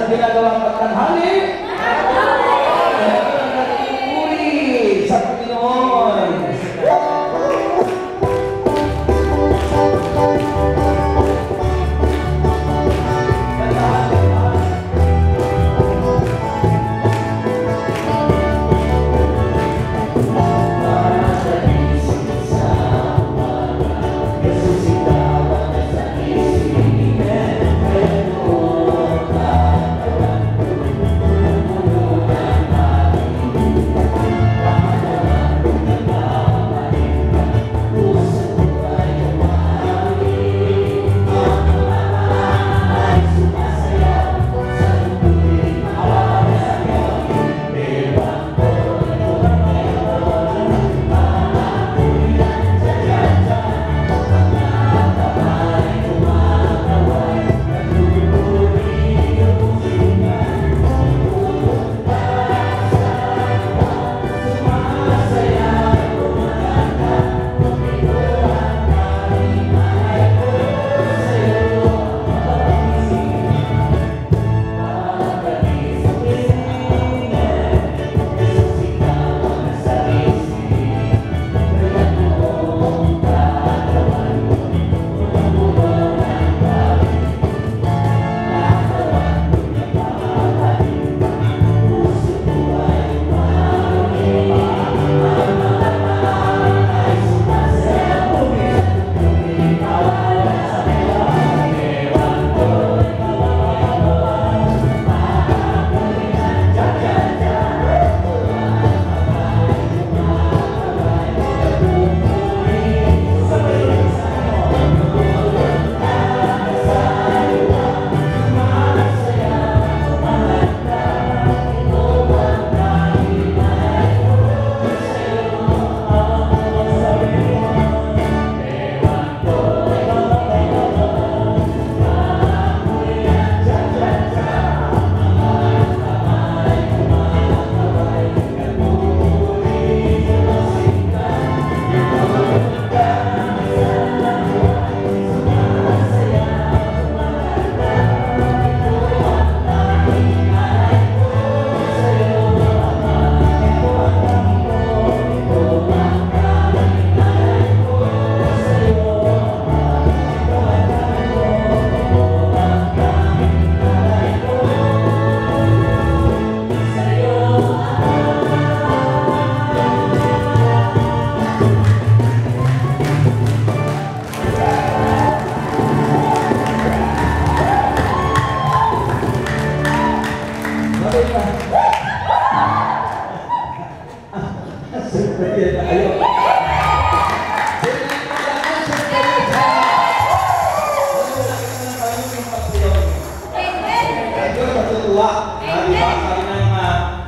sa ginagawang pagtanghali. Puri sa Panginoon.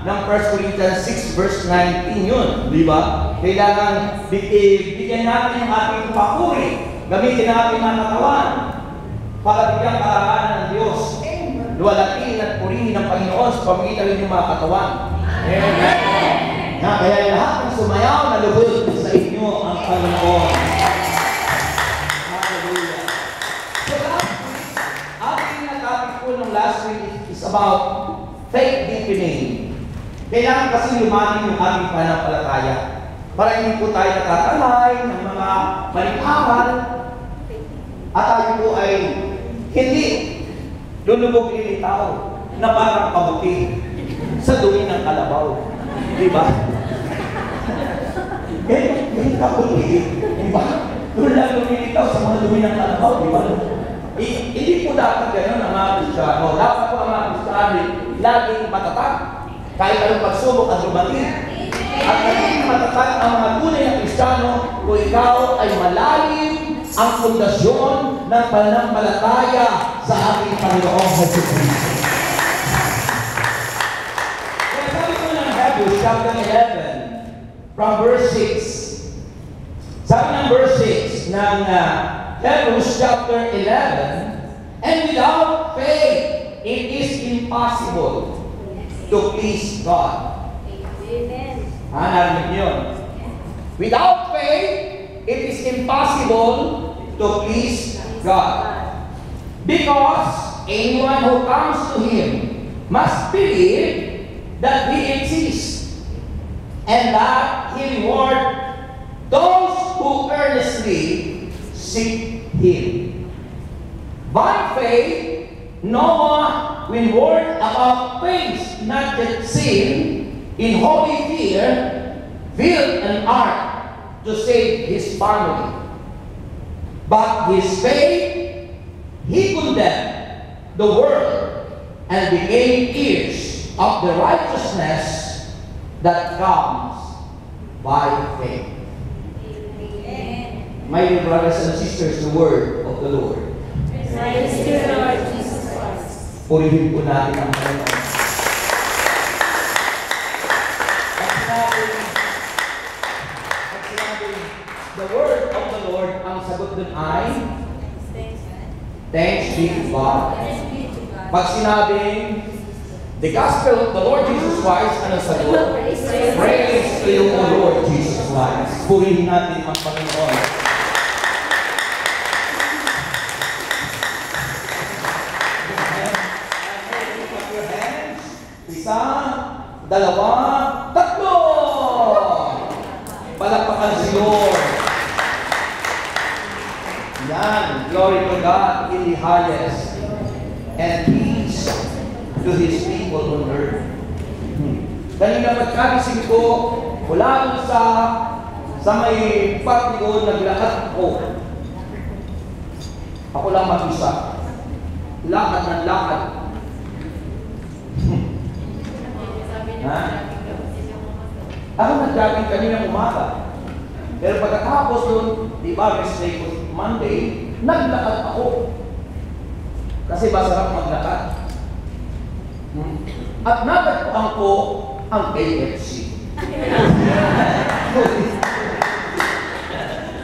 Ng 1 Corinthians 6 verse 19 yun, di ba? Kailangan bigyan natin yung ating papuri, gamitin natin ang katawan para bigyan karangalan ng Diyos. Luwalatin at purihin ng Panginoon sa pamagitan ng mga katawan. Amen. Kaya lahat ng sumayaw na lubos sa inyo ang Panginoon. Hallelujah. So ating topic po nung last week is about faith deepening. Kailangan kasi lumanin yung aming pananampalataya para hindi po tayo natatalay ng mga malikhawan at tayo po ay hindi lulubog nilitaw na parang pabuti sa dumi ng kalabaw. Di ba? Ganyan kabuti. Di ba? Doon lang lumilitaw sa mga dumi ng kalabaw. Di ba? Hindi po dapat gano'n ang mga Kristiyano. Dapat po ang mga Kristiyano laging matatag. Kahit anong pagsubok at lumating. At naging matatag ang mga tunay na Kristiyano kung ikaw ay malalim ang pundasyon ng pananampalataya sa ating Panginoong Jesucristo. Kaya sabi ko ng Hebrews chapter 11 from verse 6. Sabi ng verse 6 ng Hebrews chapter 11, and without faith it is impossible to please God. Amen. Narinig niyo yun. Without faith, it is impossible to please God. Because anyone who comes to Him must believe that He exists and that He rewards those who earnestly seek Him. By faith, Noah, when warned about things not yet seen, in holy fear, built an ark to save his family. But his faith, he condemned the world and became heirs of the righteousness that comes by faith. Amen. My dear brothers and sisters, the word of the Lord. Praise to the Lord Jesus Christ. Purihin po natin ang Panginoon. At sinabi, the word of the Lord, ang sagot dun ay, thanks be to God. Pag sinabing, the gospel of the Lord Jesus Christ, ano sagot? Praise to you, O Lord Jesus Christ. Purihin natin ang Panginoon. Isa, dalawa, tatlo! Palakpakan si Lord. Yan. Glory to God in the highest. And peace to His people on earth. Kanina magkagising ko, mula doon sa may patio, naglakad ako. Ako lang mag-isa. Lakad ng lakad. Ha? Ako nag-jogging kanina umaga. Pero pagkatapos doon, di ba, mistake ko Monday, naglakad ako. Kasi masarap maglakad. At natagpuan ko ang KFC.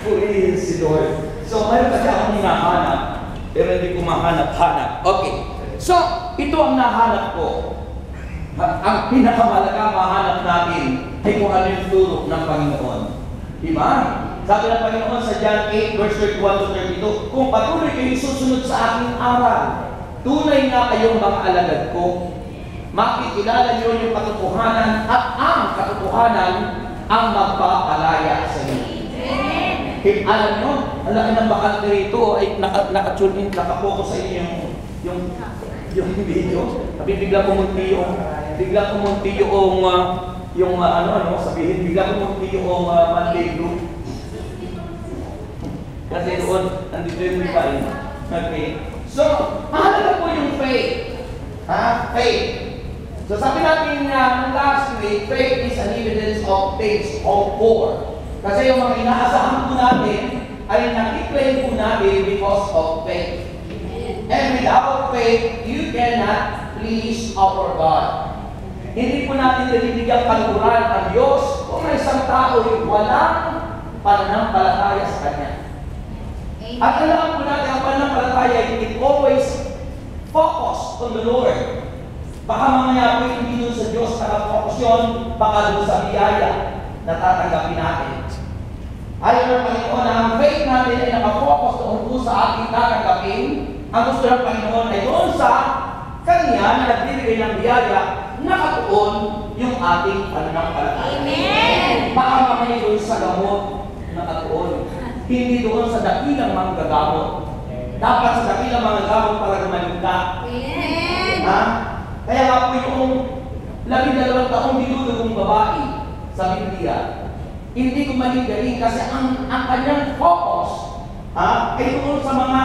Purihin si Lord. So, mayroon kasi akong hinahanap, pero hindi ko mahanap-hanap. Okay. So, ito ang nahanap ko. Ang pinakamalaga mahanap natin ay kung ano yung turo ng Panginoon. Diba? Sabi ng Panginoon sa John 8, verse 31-32, kung patuloy kayo susunod sa aking aral, tunay na kayong mga alagad ko, makikilala niyo yung katotohanan at ang katotohanan ang magpapalaya sa inyo. Alam nyo, ang laki ng bakante rito ay naka-tune in, naka-focus sa inyo yung video. Sabi bigla pumunti yung sabihin, bigla pumunti yung Monday group. Kasi doon, nandito yung iba rin. Okay. So, mahalaga po yung faith. Faith. So sabi natin last week, faith is an evidence of things hoped for. Kasi yung mga inaasahan po natin ay nakiklaim po natin because of faith. And without faith, you cannot please our God. Hindi po natin nalibigyan kaluran ang Diyos kung may isang tao ay walang pananampalataya sa Kanya. At alam po natin ang pananampalataya, it always focus on the Lord. Baka mamaya po hindi doon sa Diyos nakafocus yun, baka doon sa biyaya na tatanggapin natin. Ayaw ng Panginoon na ang faith natin ay nakafocus doon sa ating tatanggapin. Ang gusto ng Panginoon ay doon sa Kanya na nagbibigay ng biyaya, nakatuon yung ating pananampalataya. Amen! Baka mamaya doon sa gamot, nakatuon. Hindi doon sa dakilang mga gagamot. Dapat sa dakilang mga gagamot para gumaling ka. Amen! Ha? Kaya nga po yung 12 taong dinudugong babae sa Biblia, hindi gumaling kasi ang kanyang focus ay doon sa mga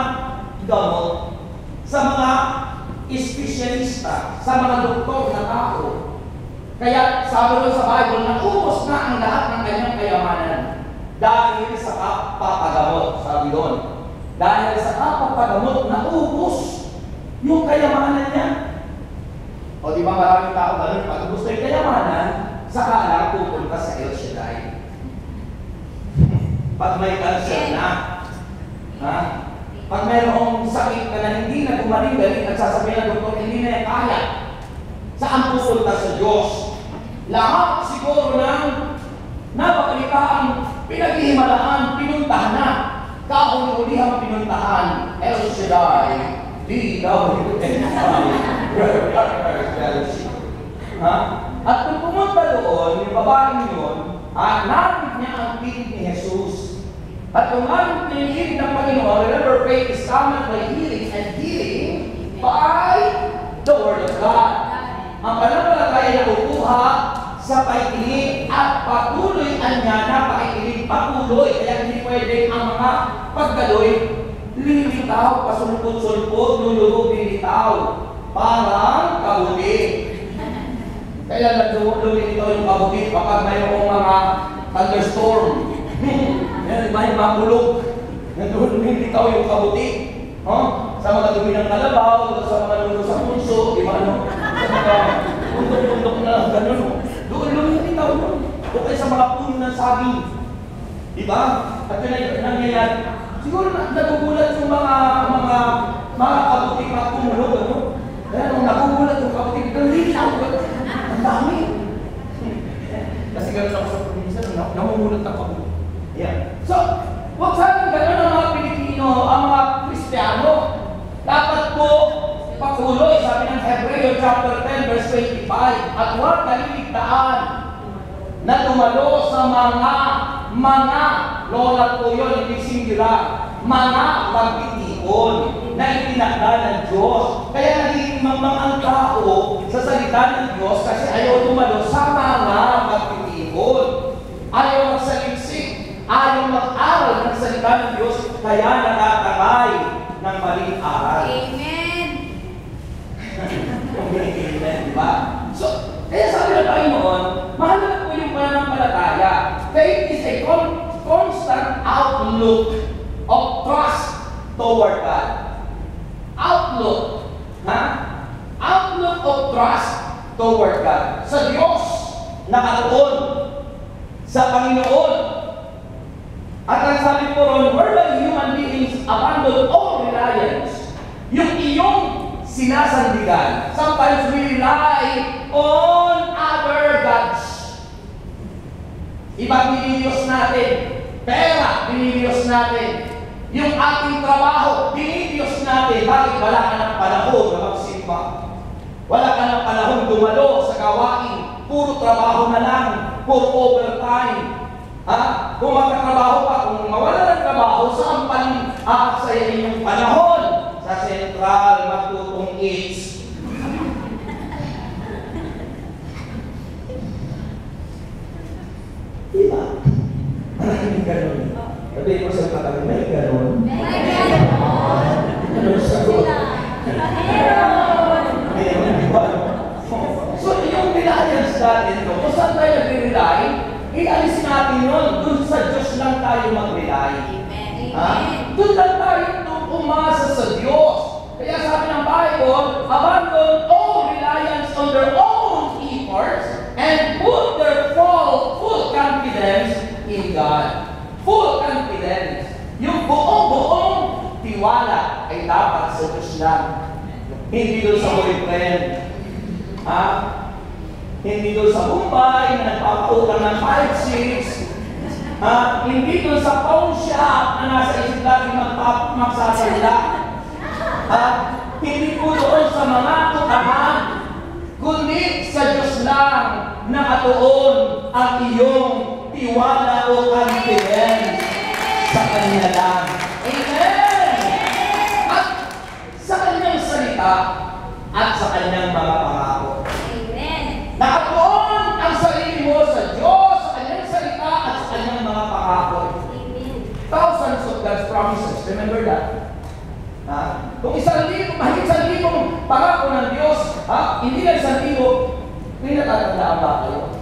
gamot, sa mga espesyalista, sa mga doktor na tao. Kaya sabi doon sa Bible, naubos na ang lahat ng kanyang kayamanan dahil sa kapapagamot, sabi doon. Dahil sa kapapagamot, naubos yung kayamanan niya. O di ba maraming tao ganun, pag gusto yung kayamanan, saka lang pupunta sa El Shaddai. Pag may cancer na, pag mayroong sakit ka na hindi na gumaling-galing at sasabihin ng doktor, hindi na kaya, saan pupunta sa Diyos? Lahat siguro ng napakalitaan, pinaghihimalaan, pinuntahan na. Kahuli-ulihang pinuntahan, El Shaddai, D-W-N-I. Jealousy. Ha? At kung pumunta doon, yung babaeng yun, nakit niya ang pilit ni Jesus. At kung nakit niya yung pilit ng Panginoon, remember, faith is coming by healing, and healing by the Word of God. Ang pananampalataya na kukuha sa pakikinig at patuloy niya na pakikinig patuloy. Kaya hindi pwede ang mga pagdaloy lilitaw, pasulpot-sulpot, lulubog lilitaw. Parang kabuti. Kaya lumilitaw yung kabuti kapag mayroong mga thunderstorm. Yan, may makulog. Lumilitaw yung kabuti. Sa mga dumi ng kalabaw, sa mga lulo sa punso, sa mga bundok-bundok na gano'n. Doon lumilitaw yun. O kaya sa mga puno ng saging. Diba? At yun ay nangyayari. Siguro nagugulat yung mga kabuti na kumulog, ano? Kaya nung nagugulat yung kabuti, lumilitaw. Ang dami. Kasi gano'n ako sa probinsya, namumulat ang kabuti. Yeah. So, huwag sanang gano'n ang mga Pilipino, ang mga Kristiyano. Dapat po patuloy, sabi ng Hebreo chapter 10 verse 25, at huwag kaliligtaan na dumalo sa mga lola po yun, hindi singular, mga pagtition na itinakda ng Diyos. Kaya naging mamang ang tao sa salita ng Diyos kasi ayaw dumalo sa mga pagtition. Ayaw magsaliksik, ayaw mag-aral ng salita ng Diyos, kaya nakatangay ng maling aral. Amen. Amen, di ba? So, kaya sabi ng Panginoon, mahalaga po yung pananampalataya. Faith is a constant outlook of trust toward God. Outlook. Ha? Outlook of trust toward God. Sa Diyos, nakatuon. Sa Panginoon. At ang sabi po ron, whereby human beings abandon all reliance, yung iyong sinasandigan. Sometimes we rely on other gods. Ibang binibiyos natin. Pera, binibiyos natin. Yung ating trabaho, binibiyos natin. Bakit? Wala ka ng panahon na magsimba. Wala ka ng panahon dumalo sa gawain. Puro trabaho na lang. Puro overtime. Kung magkatrabaho pa, kung mawala ng trabaho, saan sa inyong panahon? Sa Central, magtutong Eats. Diba? Maraming ganun. Sabi ko sa katabi, may ganun. May ganon. Ganun sagot. Meron. Meron, di ba? So, yung reliance natin, kung saan tayo nag-rely, ialis natin yun. Doon sa Diyos lang tayo mag-rely. Doon lang tayo umasa sa Diyos. Kaya sabi ng Bible, abandon all reliance on their own efforts and put their full confidence in God. Full confidence. Yung buong tiwala ay dapat sa Diyos lang. Hindi doon sa boyfriend. Hindi doon sa Mumbai na nagpapautang ng 5-6. Hindi doon sa pawn shop na nasa isip lagi magsasalita. Hindi po doon sa mga utahan, kundi sa Diyos lang nakatuon ang iyong tiwala o confidence sa Kanya lang. Amen! At sa Kanyang salita at sa Kanyang mga pangako. Amen. Nakatuon ang sarili mo sa Diyos, sa Kanyang salita at sa Kanyang mga pangako. Amen. Thousands of God's promises. Remember that? Kung mahigit 1,000 pangako ng Diyos, hindi lang 1,000, may natatandaan ba kayo?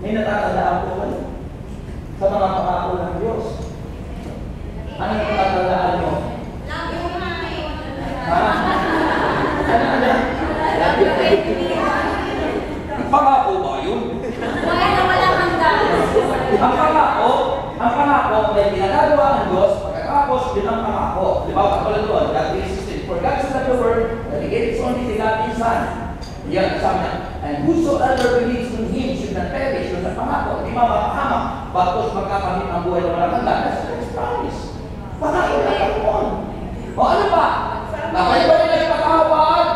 May natatandaan po kayo sa mga pangako ng Diyos. Ano yung natatandaan nyo? Love you, Pangako ba yun? wala kang dance. Ang pangako ay ginagawa ng Diyos pagkatapos yun ang pangako. Di ba? Katulad doon, God 3:16. For God so loved the world that He gave His only begotten Son. Yan, sabi niya. And whosoever believes in Him should not perish. Yun ang pangako. Di ba makahamak? Bakit magkakamit ang buhay ng walang hanggan? That's His promise. Panginoon. O ano ba? Kapag ba rin nagpatawad,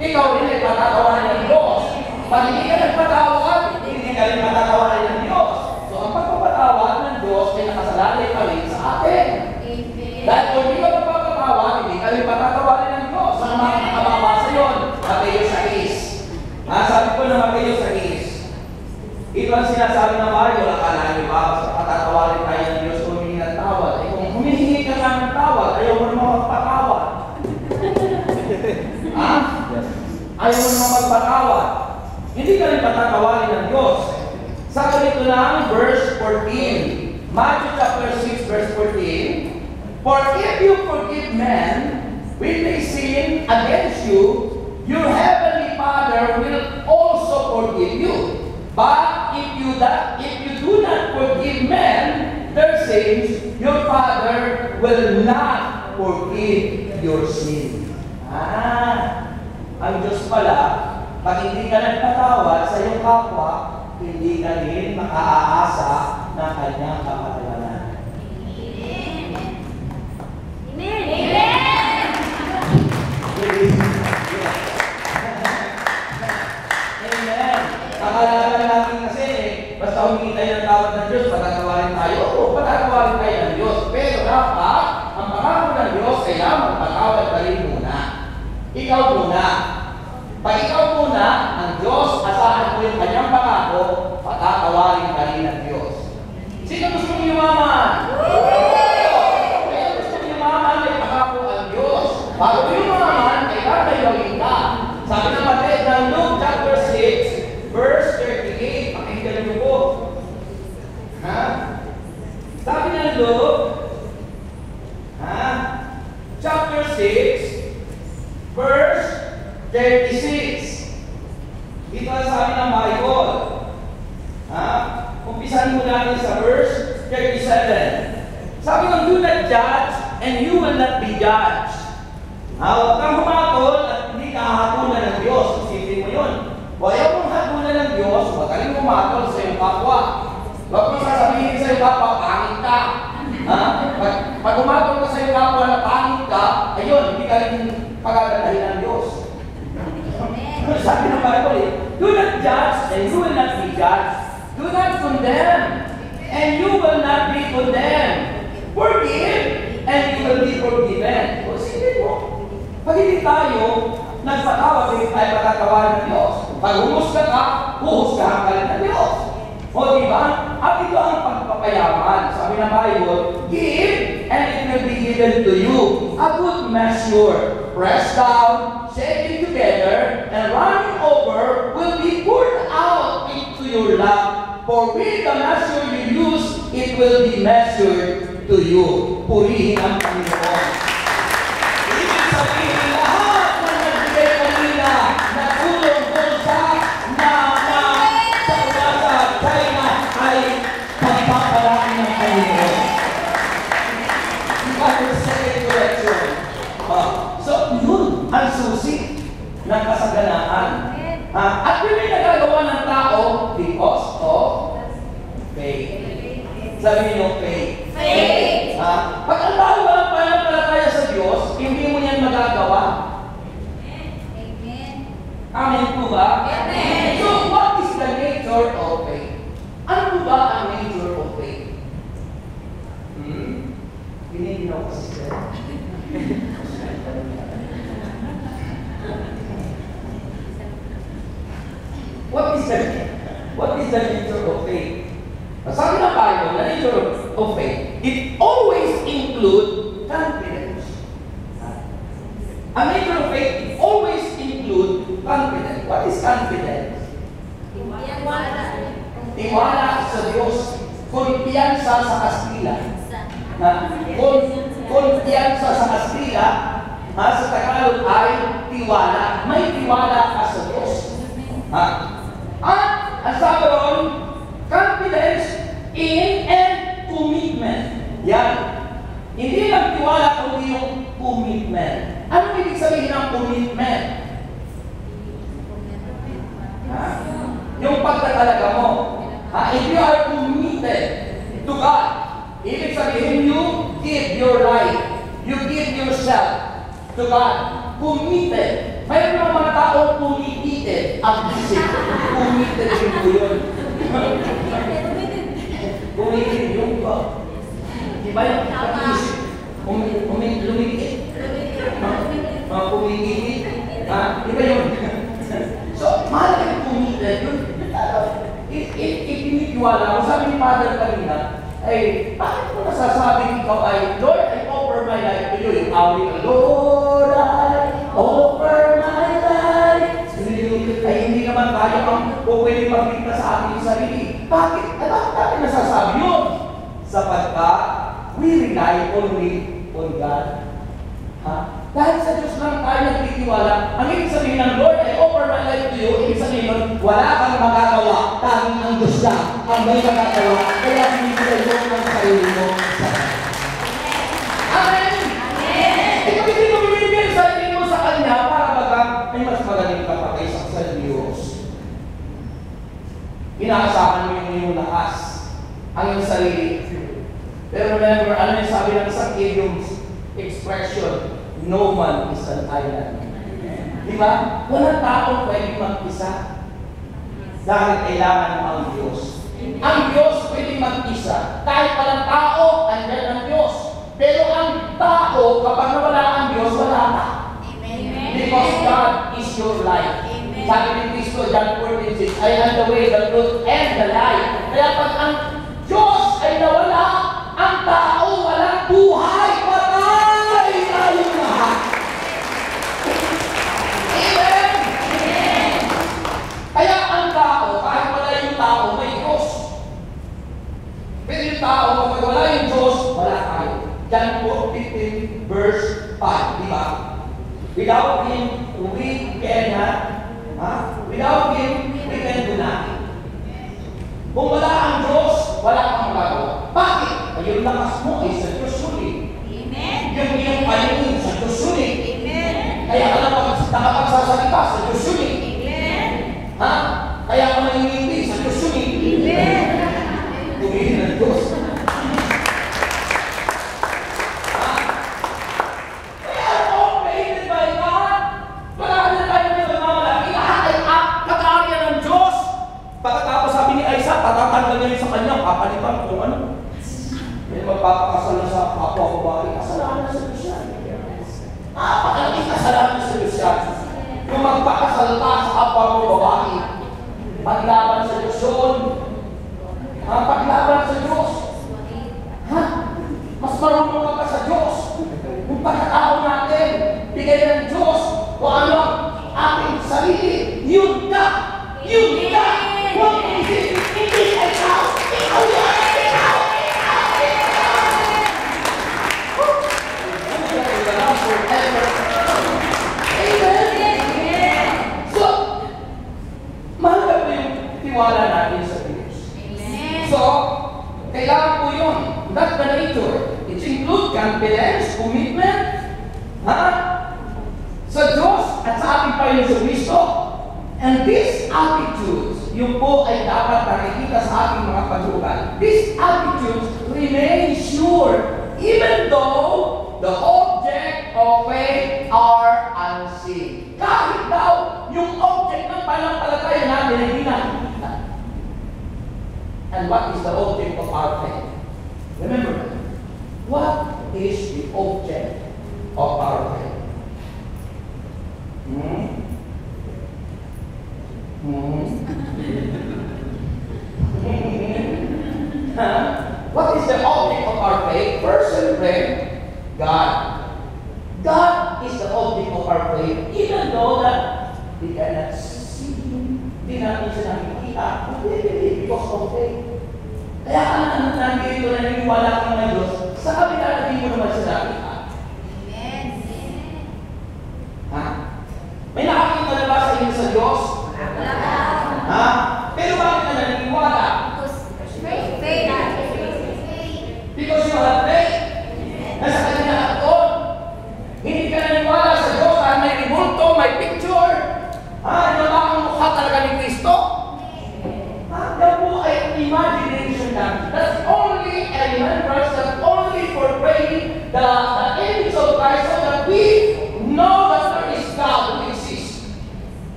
ikaw rin ay patatawarin ng Diyos. Pag hindi ka nagpatawad, hindi ka rin patatawarin ng Diyos. So ang pagpapatawad ng Diyos ay nakasalalay pa rin sa atin. Dahil kung hindi ka magpapatawad, hindi ka rin patatawarin ng Diyos. Ang mga nakababasa yun, Mateo 6. Sabi ko na Mateo 6. Ito ang sinasabi ng Mario, akala niyo ba, basta patatawarin tayo ng Diyos kung humingi ng tawad. Eh kung humihingi ka nga ng tawad, ayaw mo naman magpatawad. Ayaw mo naman magpatawad. Hindi ka rin patatawarin ng Diyos. Sa ganito lang, verse 14. Matthew chapter 6, verse 14. For if you forgive men when they sin against you, your heavenly Father will also forgive you. But if you do not forgive men their sins, your Father will not forgive your sin. Ang Diyos pala, pag hindi ka nagpatawad sa iyong kapwa, hindi ka rin makaaasa ng kanyang kapatawaran. Amen. Amen. Amen. Akala natin kasi basta humingi tayo ng tawad ng Diyos, patatawarin tayo. Oo, patatawarin tayo ng Diyos. Pero dapat, ang pangako ng Diyos, kailangan magpatawad ka rin muna. Ikaw muna. Pag ikaw muna, ang Diyos, asahan mo yung kanyang pangako, patatawarin ka rin ng Diyos. Sino gusto mong yumaman? Kaya gusto mong yumaman, may pangako ang Diyos. Bago yumaman, kailangan may gawin ka. Sabi ng Mateo, ng Luke chapter 6, verse 38, pakinggan niyo po. Sabi ng Luke, chapter 6, verse 36. Dito ang sabi ng Bible. Umpisahan mo natin sa verse 37. Sabi ng, do not judge and you will not be judged. Huwag kang humatol at hindi ka hahatulan ng Diyos. Isipin mo yun. Kung ayaw mong hatulan ng Diyos, huwag ka rin humatol sa iyong kapwa. Huwag mong sasabihin sa iyong kapwa, pangit ka. Pag humatol ka sa iyong kapwa na pangit ka, ayun, hindi ka rin pagagadahin ng Diyos. Sabi ng Bible, do not judge and you will not be judged. Do not condemn and you will not be condemned. Forgive and you will be forgiven. O sige po, pag hindi tayo nagpatawad, hindi tayo patatawarin ng Diyos. Pag humusga ka, huhusgahan ka rin ng Diyos. O diba? At ito ang pagpapayaman. Sabi ng Bible, give and it will be given to you. A good measure, pressed down, shaken together, and running over will be poured out into your lap. For with the measure you use, it will be measured to you. Purihin ang Panginoon. Ibig sabihin, lahat na nagbigay kanina, natulong doon sa China ay pagpaparami ng Panginoon. Second correction. So, yun ang susi ng kasaganaan. At yun ay nagagawa ng tao because of faith. Sabi niyo, faith. Faith. Pag ang tao walang pananampalataya sa Diyos, hindi mo yan magagawa. Amen. Amen po ba? Amen. So, what is the nature of faith? Ano po ba ang nature of faith? Piniginaw ko si Sir. What is the nature of faith? Sabi ng Bible, the nature of faith, it always includes confidence. A nature of faith, it always includes confidence. What is confidence? Tiwala sa Diyos. Kumpiyansa sa Kastila. Kumpiyansa sa Kastila, sa Tagalog ay tiwala. May tiwala ka sa Diyos. At ang sabi ron, confidence in and commitment. Yan. Hindi lang tiwala kundi yung commitment. Ano ibig sabihin ng commitment? Yung pagtatalaga mo. If you are committed to God, ibig sabihin you give your your life. You give yourself to God. Committed. Mayroon ng mga taong committed ang isip. Committed rin po yun. Committed yung ba? Diba yung isip? Lumikit. Kumikit. Diba yun? So, mahal yung committed yun. Ipinitiwala ko. Sabi ni Father kanina, ay, bakit mo nasasabing ikaw ay, Lord, I offer my life to you. Yung awit, Lord, I offer my life to you. Ay, hindi naman tayo ang pwede magpita sa ating sarili. Bakit? Ay, bakit natin nasasabi yun? Sapagkat we rely only on God. Ha? Dahil sa Diyos lang tayo nagtitiwala, ang ibig sabihin ng Lord, I offer my life to you, ibig sabihin nun, wala kang magagawa, tanging ang Diyos lang ang may magagawa, kaya binibigay mo ang sarili mo sa Kanya. Amen! Ikaw hindi mo binibigay ang sarili mo sa Kanya para baga ay mas magaling ka pa kaysa sa Diyos. Inaasahan mo yung iyong lakas, ang iyong sarili. Pero remember, ano yung sabi ng isang idiom's expression? No man is an island. Di ba? Walang taong pwede mag-isa. Dahil kailangan mo ang Diyos. Ang Diyos pwede mag-isa. Kahit walang tao, andyan ang Diyos. Pero ang tao, kapag nawala ang Diyos, wala ka. Because God is your life. Sabi ni Cristo, John 14:6, I am the way, the truth, and the life. Kaya pag ang Diyos ay nawala, ang tao walang buhay. Patay tayong lahat. Amen? Kaya ang tao, kahit wala yung tao, may Diyos. Pero yung tao, kapag wala yung Diyos, wala tayo. John 15 verse 5, di ba? Without Him, we cannot, without Him, we can do nothing. Kung wala ang Diyos, wala kang magagawa. Bakit? Yung lakas mo ay sa Diyos sulit. Yung iyong paningin sa Diyos sulit. Kaya ka nakapagsasalita sa Diyos sulit. Ha? Kaya ka nanginginig sa Diyos sulit. Tumingin ng Diyos. Kaya all created by God. Wala na tayo na nagmamalaki. Lahat ay pag-aarya ng Diyos. Pagkatapos sabi ni Isaac, tatatanggal niya sa kanya, kapalitan kung ano. May magpapakasal na sa kapwa ko babae, kasalanan na sa Diyos yan. Napakalaking kasalanan sa Diyos yan. Yung magpakasal ka sa kapwa mo babae, paglaban sa Diyos yun. Paglaban sa Diyos. Ha? Mas marunong ka pa sa Diyos. Yung pagkatao natin, bigay ng Diyos kung ano ang ating sarili. Yun ka! Yun ka! Huwag isip! Hindi ka ikaw! Ikaw yan! So, mahalaga po yung tiwala natin sa Diyos. So, kailangan po yun. That's the nature. It includes confidence, commitment, sa Diyos at sa ating Panginoon Kristo. And these attitudes, yung po ay dapat nakikita sa ating mga pagsugal. These attitudes remain sure even though the object of faith are unseen. Kahit daw, yung object ng pananampalataya natin ay hindi nakikita. And what is the object of our faith? Remember, what is the object of our faith? What is the object of our faith? First and friend, God. God is the object of our faith, even though that we cannot see Him. Hindi natin siya nakikita. Because of faith. Kaya nandito na naniniwala ka ng Diyos, sa kabila na hindi mo naman siya nakikita. Ha? May nakakita na ba sa inyo sa Diyos? Ha? Pero bakit ka naniniwala? Because you have faith. Nasa kanya lahat doon. Hindi ka naniniwala sa Diyos dahil may ribulto, may picture. Yung ang mukha talaga ni Kristo. Yan po ay imagination lang. That's only a remembrance, that's only for praying the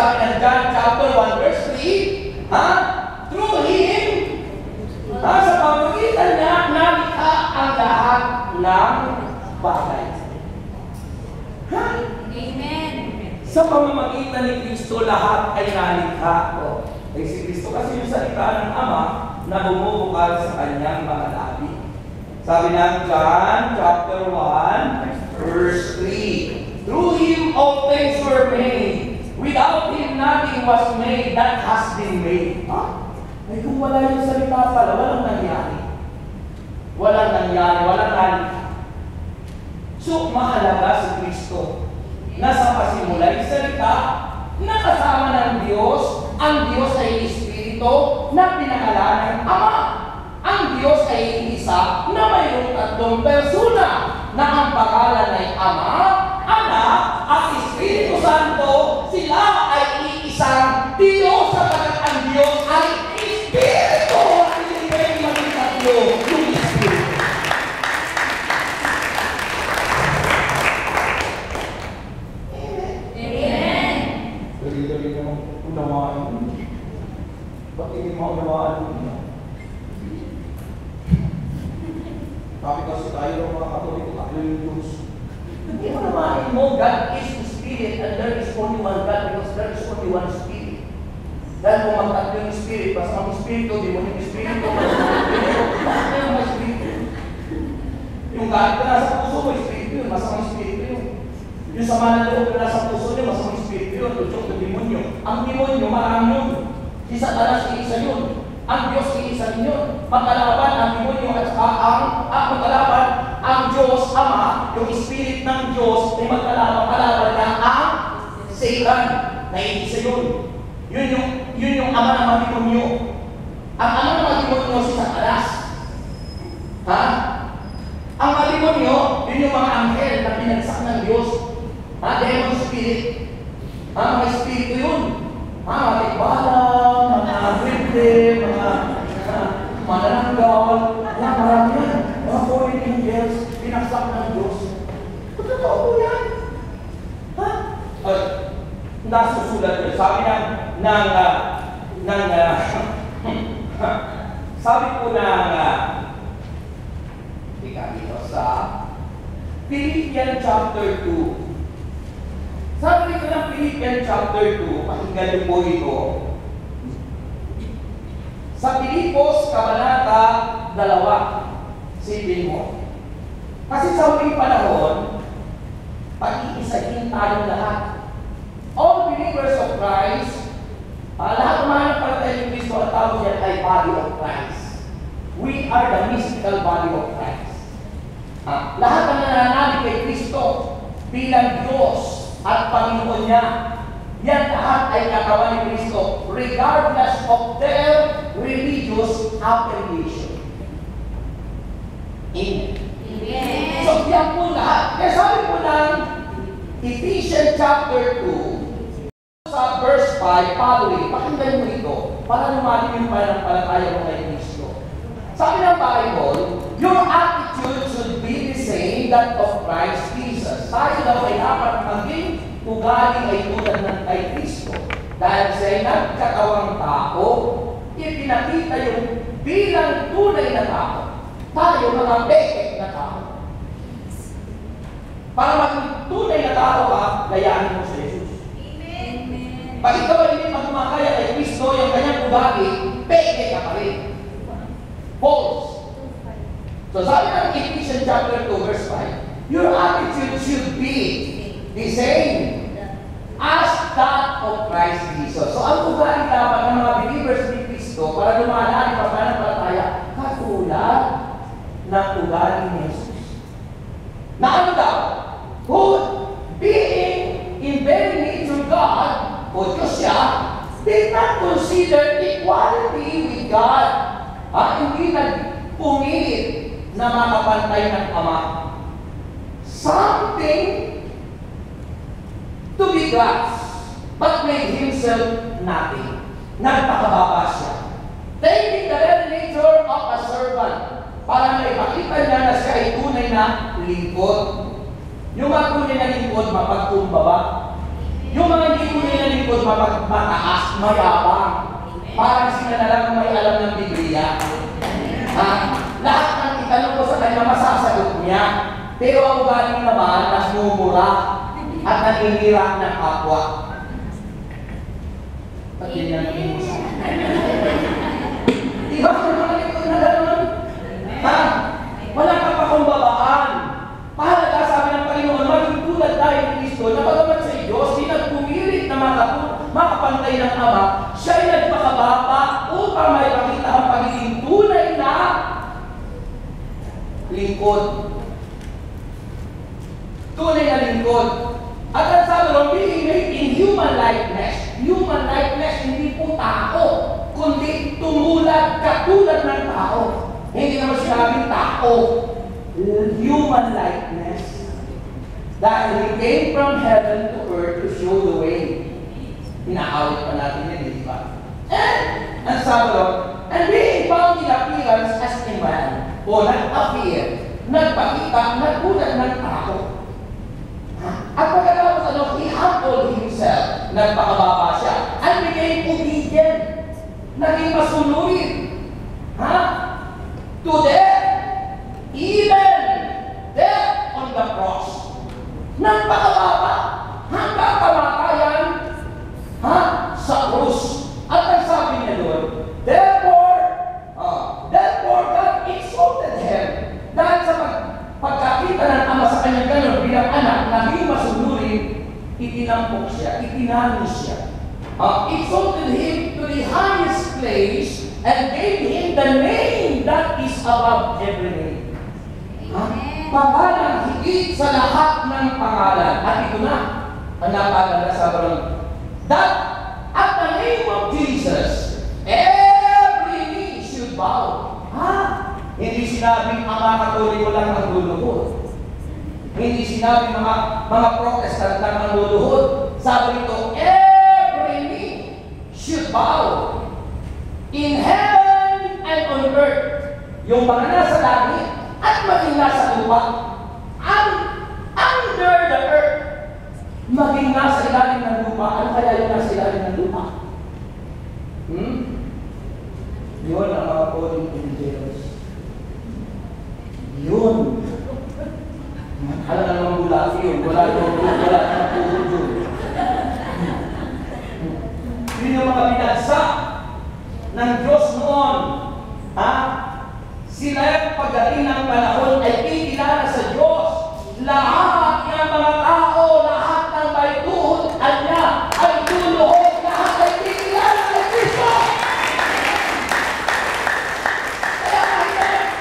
sabi ng John chapter 1 verse 3, through Him, sa pamagitan niya, nalikha ang lahat ng bagay. Amen. Sa pamamagitan ni Kristo, lahat ay nalikha. Eh si Kristo kasi yung salita ng Ama na bumubukal sa kanyang mga labi. Sabi ng John chapter 1 verse 3, through Him all things were made. Without Him nothing was made that has been made. Ay kung wala yung salita pala, walang nangyari. Walang nangyari, walang nalikha. So mahalaga si Kristo na sa pasimula yung salita na kasama ng Diyos. Ang Diyos ay Espiritu na pinangalan ng Ama. Ang Diyos ay isa na mayroong tatlong persona na ang pangalan ay Ama, Anak, at Espiritu Santo. Sila ay iisang Diyos sapagkat ang Diyos ay Espiritu. At hindi pwede maging tatlo yung Espiritu. Amen. Dali-dali naman unawaan. Bakit hindi maunawaan mo? Bakit kasi tayo ng mga Katoliko, tatlo yung Diyos? Hindi mo naman mo, God is the Spirit and there is only one God because there is only one Spirit. Dahil kung magtatlo yung Spirit, basta ang Espiritu, di mo yung Espiritu, basta yung mga Espiritu. Yung kahit na nasa puso mo, Espiritu yun, masamang Espiritu yun. Yung sama ng loob na nasa puso niyo, masamang Espiritu yun, tutok ng demonyo. Ang demonyo, marami yun. Si Satanas, iisa yun. Ang Diyos, iisa rin yun. Magkalaban ang demonyo at magkalaban ang Diyos, Ama, yung Spirit ng Diyos, ay magkalaban niya ang Satan, na iisa yun. Yun yung ama ng mga demonyo. Ang ama ng mga demonyo si Satanas. Ang mga demonyo, yun yung mga anghel na pinagsak ng Diyos. Demon spirit. Mga espiritu yun. Mga tikbalang, mga brinde, mga manananggal, marami yan. Mga fallen angels, pinagsak ng Diyos. Totoo po yan. Nasusulat yun. Sabi sabi po dito sa Philippians chapter 2. Sabi ko ng Philippians chapter 2, pakinggan niyo po ito. Sa Pilipos, Kabanata 2, sipin mo. Kasi sa huling panahon, pag-iisahin tayong lahat. All believers of Christ, lahat umahanap para tayo ng Kristo at tawag yan ay body of Christ. We are the mystical body of Christ. Lahat ang nananalig kay Kristo bilang Diyos at Panginoon niya, yan lahat ay katawan ni Kristo regardless of their religious affiliation. Amen. Amen. So yan po lahat. Kaya sabi po ng Ephesians chapter 2 sa verse 5 following, pakinggan mo ito para lumalim yung pananampalataya mo kay Kristo. Sabi ng Bible, your attitude should be the same that of Christ Jesus. Tayo daw ay dapat maging ugali ay tulad ng kay Kristo. Dahil siya'y nagkatawang tao, ipinakita yung bilang tunay na tao. Tayo mga peke na tao. Para maging tunay na tao ka, gayahin mo sa Jesus. Amen. Pag ikaw ay hindi magmakaya kay Kristo, yung kanyang ugali, peke ka pa rin. False. So sabi ng Ephesians chapter 2 verse 5, your attitude should be the same as that of Christ Jesus. So ang ugali dapat ng mga believers ni Kristo para lumalaan pa pananampalataya, katulad ng ugali ni Jesus. Na ano daw? Who being in very nature God, o Diyos siya, did not consider equality with God. Hindi nagpumilit na makapantay ng Ama. Something to be grasped, but made himself nothing. Nagpakababa siya. Taking the very nature of a servant, para maipakita niya na siya ay tunay na lingkod. Yung mga tunay na lingkod, mapagkumbaba. Yung mga hindi tunay na lingkod, mataas, mayabang. Parang sila na lang may alam ng Biblia. Ha? Lahat ng itanong ko sa kanya, masasagot niya. Pero ang ugali naman, mas mumura at naninira ng kapwa. Pati nangingin mo sa diba? Kung mga lingkod na gano'n? Ha? Wala ka pa kumbabaan. Mahalaga, sabi ng Panginoon, maging tulad tayo ni Kristo na pagamat sa Diyos, di nagpumilit na makapantay ng Ama, siya ay nagpakababa upang may pakita ang pagiging tunay na lingkod. Tunay na lingkod. At ang sabi ron, being made in human likeness. Human likeness, hindi po tao, kundi tumulad, katulad ng tao. Hindi naman sinabing tao. Human likeness. Dahil He came from heaven to earth to show the way. Inaawit pa natin yan, di ba? And sabi ron, and being found in appearance as a man, o nag-appear, nagpakita, nagulad ng tao. At pagkatapos He humbled Himself, nagpakababa siya, and became obedient, naging masunurin. To death, even death on the cross. Nagpakababa hanggang kamatayan sa krus. At ang sabi niya doon, therefore God exalted Him. Dahil sa pagkakita ng Ama sa kanyang ganun bilang anak, naging masunurin, itinampok siya, itinanis siya. Exalted Him to the highest place and gave Him the name that is above every name. Pangalan higit sa lahat ng pangalan. At ito na, ang napaganda sa barang. That at the name of Jesus, every knee should bow. Hindi sinabing ang mga Katoliko lang ang luluhod. Hindi sinabing mga Protestant lang ang luluhod. Sabi nito, every knee should bow. In heaven and on earth. Yung mga nasa langit at maging nasa lupa. Under the earth. Maging nasa ilalim ng lupa. Ano kaya yung nasa ilalim ng lupa? Yun ang mga calling angels. Yun. Alam naman bulaki yun. Wala nang tuhod yun. Yun yung mga binagsak ng Diyos noon. Sila pagdating ng panahon ay kikilala sa Diyos. Lahat ng mga tao, lahat ng may tuhod niya ay tuluhod. Lahat ay kikilala sa Kristo. Kaya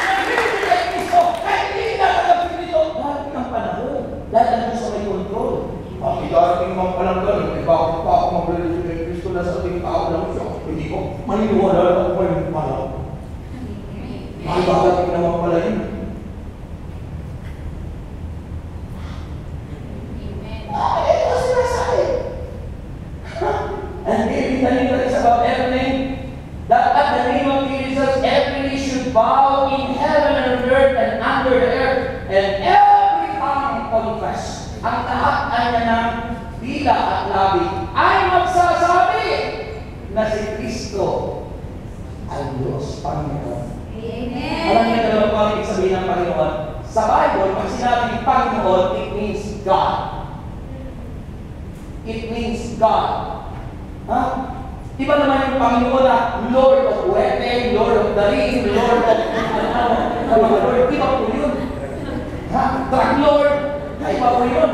nagiging kay Kristo, kahit hindi na nagpipito, dahil ng panahon. Dahil ang Diyos ay may kontrol. Darating mga palang ganun, bakit pa ako mag-religyon kay Kristo na sa ating tao lang siya? Hindi ko, maniniwala ako may palang. Makibagating naman pala yun. Ito ang sinasabi. And giving the name that is above every name, that at the name of Jesus, every knee should bow in heaven and on earth and under the earth, and every tongue confess. Ang lahat ay ng dila at labi ay magsasabi na si Kristo ay Diyos, Panginoon. Alam niyo na lang ang ibig sabihin ng Panginoon? Sa Bible, pag sinabing Panginoon, it means God. It means God. Iba naman yung Panginoon na Lord of Weapon, Lord of the Ring, Lord of Lord. Iba po yun. Drug Lord. Iba po yun.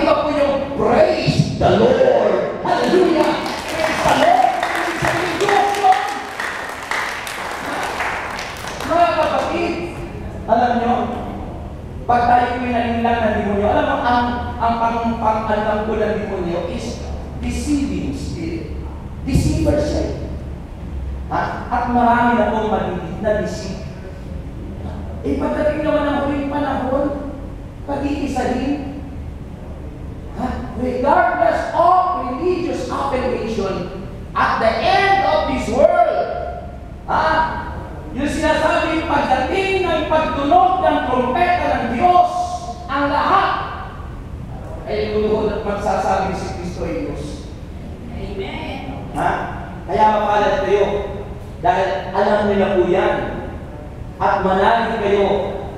Iba po yung praise the Lord. Hallelujah. Praise the Lord. Mga kapatid, alam nyo, pag tayo pinalinlang ng demonyo, alam mo, ang pang-alam ko ng demonyo is deceiving spirit. Deceiver siya. At marami na pong maliit na deceive. Pagdating naman ang huling panahon, pag-iisahin, regardless of religious affiliation, at the end of this world, yung sinasabi, pagdating ng pagtunog ng trompeta ng Diyos, ang lahat ay luluhod at magsasabing si Kristo ay kaya mapalad kayo. Dahil alam nila po yan. At manalangin kayo.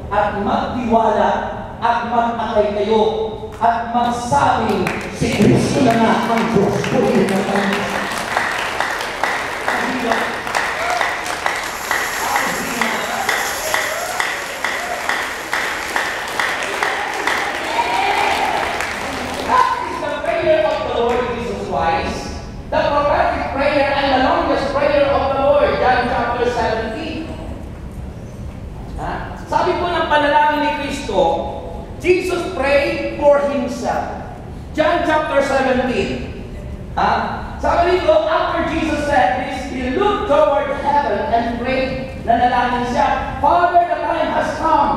At magtiwala. At mag-akay kayo. At magsabing, si Kristo na nga ang Diyos. Purihin na tayo. The prophetic prayer and the longest prayer of the Lord, John chapter 17. Sabi po ng panalangin ni Kristo, Jesus prayed for Himself. John chapter 17. Sabi dito, after Jesus said this, He looked toward heaven and prayed, nanalangin siya, Father, the time has come.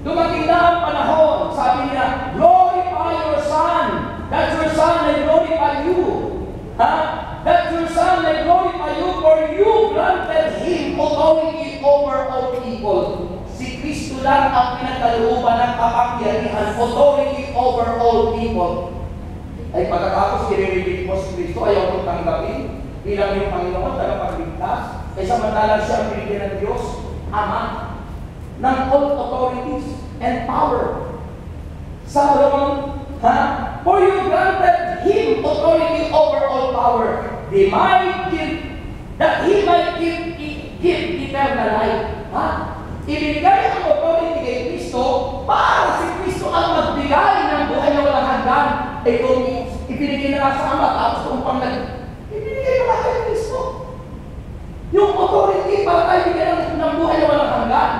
Dumating na ang panahon. Sabi niya, glorify your Son, that your Son may glorify you. That your Son may glorify you, for you granted Him authority over all people. Si Kristo lang ang pinagkalooban ng kapangyarihan, authority over all people. Ay pagkatapos i-reveal mo si Kristo, ayaw mong tanggapin bilang yung Panginoon, tagapagligtas. Ay samantalang siya ang binigyan ng Diyos, Ama, ng all authorities and power. Solomon, for you granted Him authority over all power, that He might give eternal life. Ibigay ang authority kay Kristo para si Kristo ang magbigay ng buhay na walang hanggan. Eh kung ibinigay na lang sa Ama, tapos kung ibinigay na lang kay Kristo. Yung authority para tayo bigyan ng buhay na walang hanggan.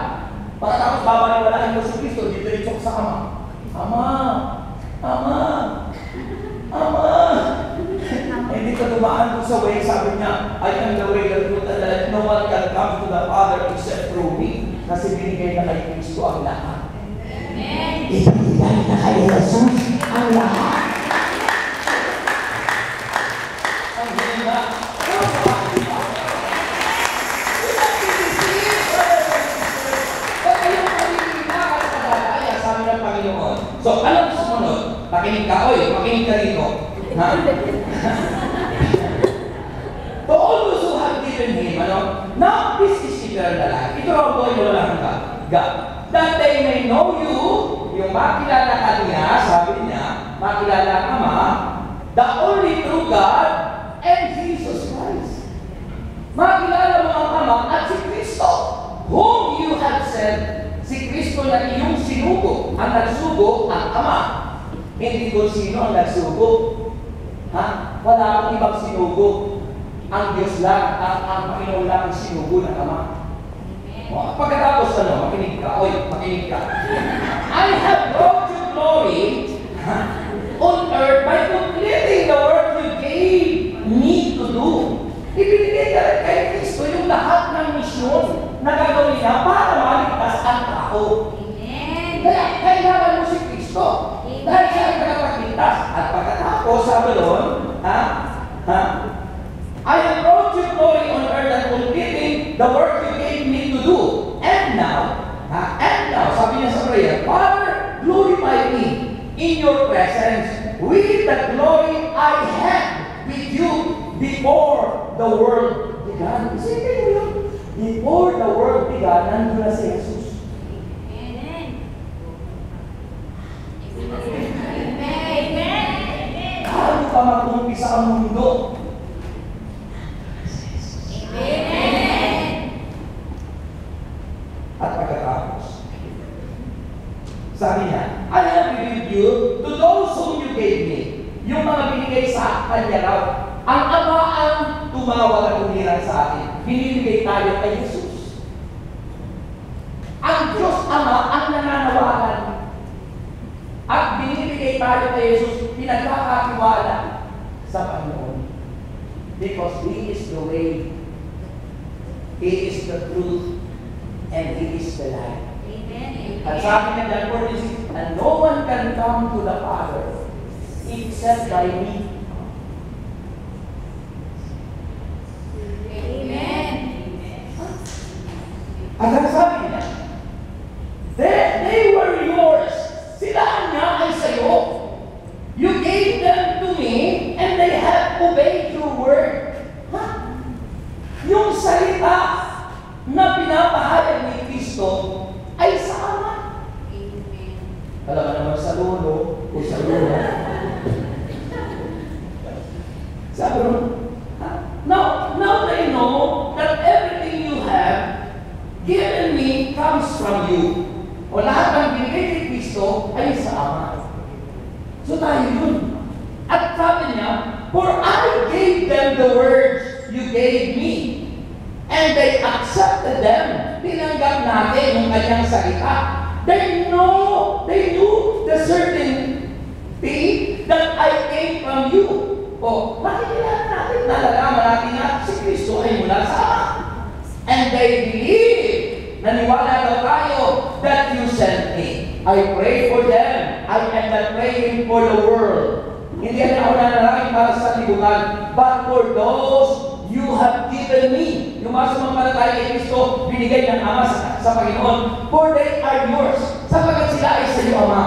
Pagkatapos babaliwalain mo si Kristo, didiretso sa Ama. Ama! Ama! Ama! Hindi ka dumaan doon sa way, sabi niya, I am the way, the truth, and the life. No one can come to the Father except through me. Kasi binigay na kay Kristo ang lahat. Amen. Ibinigay na kay Jesus ang lahat. Ang ganda. So, alam sa sunod, makinig ka, makinig ka rito. To all those who have given Him, now this is eternal life. Ito ang buhay na walang hanggan. God. That they may know you, yung makilala ka niya, sabi niya, makilala ang Ama, the only true God, and Jesus Christ. Makilala mo ang Ama at si Kristo, whom you have sent. Si Kristo na iyong sinugo, ang nagsugo ang Ama. Hindi kung sino ang nagsugo. Wala akong ibang sinugo. Ang Diyos lang, ang Panginoon lang ang sinugo ng Ama. Pagkatapos makinig ka. Makinig ka. I have brought you glory on earth by completing the work you gave me to do. Ibinigay ka rin kay Kristo yung lahat ng misyon na gagawin niya para maligtas ang tao. Amen. Kaya kailangan mo si Kristo. Dahil siya ang tagapagligtas. At pagkatapos, sabi doon, I have brought you glory on earth and completing the work you gave me to do. And now, sabi niya sa prayer, Father, glorify me in your presence with the glory I had with you before the world began. Isipin mo yun. Before the world began, nandun na si Jesus. Amen. Amen. Bago pa mag-umpisa ang mundo, Amen. at pagkatapos, sabi niya, I have revealed you to those whom you gave me. Yung mga binigay sa kanya raw. Ang Ama ang tumawag at tumira sa atin. Binibigay tayo kay Jesus. Ang Diyos Ama ang nananawagan. At binibigay tayo kay Jesus, pinagkakatiwala sa Panginoon. Because He is the way, He is the truth, and He is the life. Amen. At sabi niya dyan, and no one can come to the Father except by me. Amen. At ang sabi niya, they were yours. Sila nga ay sa'yo. You gave them to me, and they have obeyed your word. salita na pinapahayag ni Kristo ay sa Ama. Amen. Alam mo naman sa lolo o sa lola. Sabi mo, now they know that everything you have given me comes from you. O lahat ng binigay ni Kristo ay sa Ama. So tayo yun. At sabi niya, for I gave them the words you gave me. And they accepted them. Tinanggap natin yung kanyang salita. They knew the certainty that I came from you. O, makikilala natin, nalalaman natin na si Kristo ay mula sa Ama. And they believe, naniwala daw tayo, that you sent me. I pray for them. I am not praying for the world. Hindi yan ako nanalangin para sa libutan, but for those you have given me. Yung mga sumampalataya kay Kristo, binigay ng Ama sa Panginoon. For they are yours. Sapagkat sila ay sa iyo, Ama.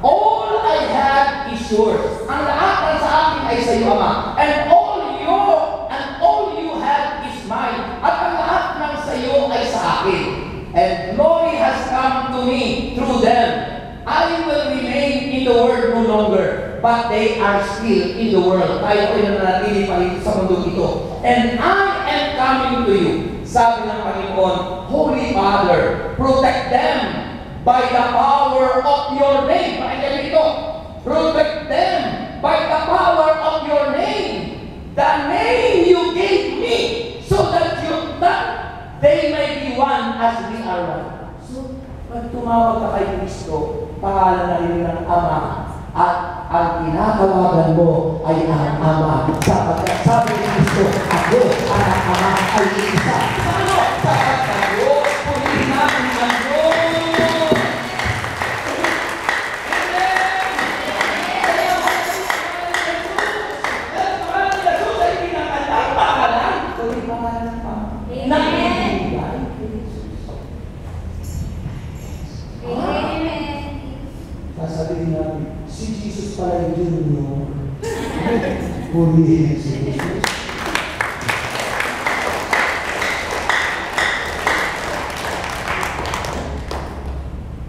All I have is yours. Ang lahat ng sa akin ay sa iyo, Ama. And all you have is mine. At ang lahat ng sa iyo ay sa akin. And glory has come to me through them. I will remain in the world no longer, but they are still in the world. Tayo ay nananatili pa rin sa mundo ito. And I am coming to you. Sabi ng Panginoon, Holy Father, protect them by the power of your name. Pakinggan ito. Protect them by the power of your name. The name you gave me, so that they may be one as we are one. So, pag tumawag ka kay Kristo, pangalan na rin ng Ama, at ang tinatawagan mo ay ang Ama. Sapagkat sabi ni Kristo, ako, ang Ama ay isa. Ano? Sapagkat ako, purihin natin ang Diyos. Sasabihin natin, si Jesus pala yung Junior. Purihin si Jesus.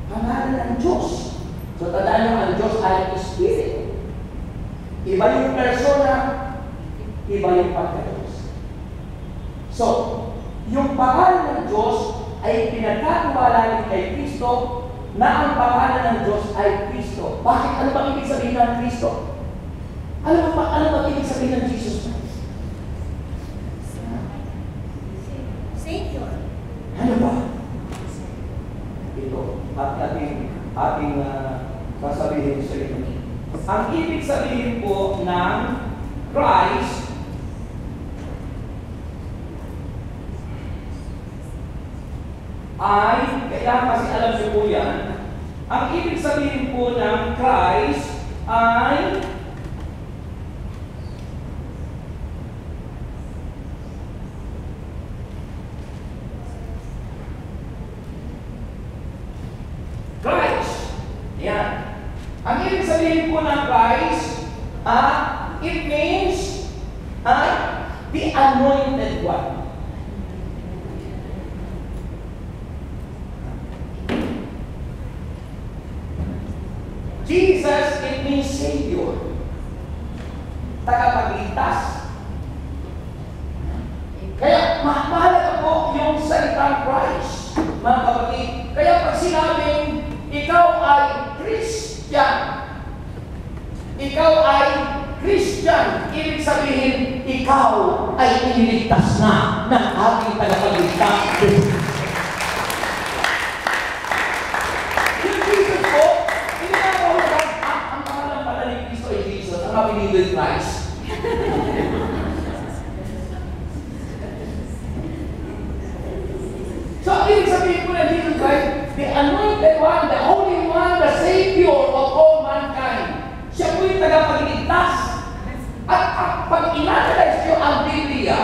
Pangalan ng Diyos. So tandaan nyo, ang Diyos ay Spirit. Iba yung persona, iba yung pagka-Diyos. So, yung pangalan ng Diyos ay pinagkatiwalaan kay Kristo na ang pangalan ng Diyos ay Kristo. Bakit? Ano bang ibig sabihin ng Kristo? Ano bang ibig sabihin ng Jesus Christ? Savior. Ano ba? Ito, at ating sasabihin sa inyo. Ang ibig sabihin po ng Christ ay, kailangan kasi alam niyo po yan, ang ibig sabihin po ng Christ ay Christ. Yan. Ang ibig sabihin po ng Christ, it means the anointed one. Jesus, it means Savior. Tagapagligtas. Kaya, mahalaga po yung salitang Christ, mga kapatid. Kaya pag sinabing, ikaw ay Christian, ibig sabihin, ikaw ay iniligtas na ng ating tagapagligtas. Pinili Christ. So, ibig sabihin po na Jesus Christ, the anointed one, the holy one, the Savior of all mankind. Siya po yung tagapagligtas. At pag in-analyze nyo ang Biblia,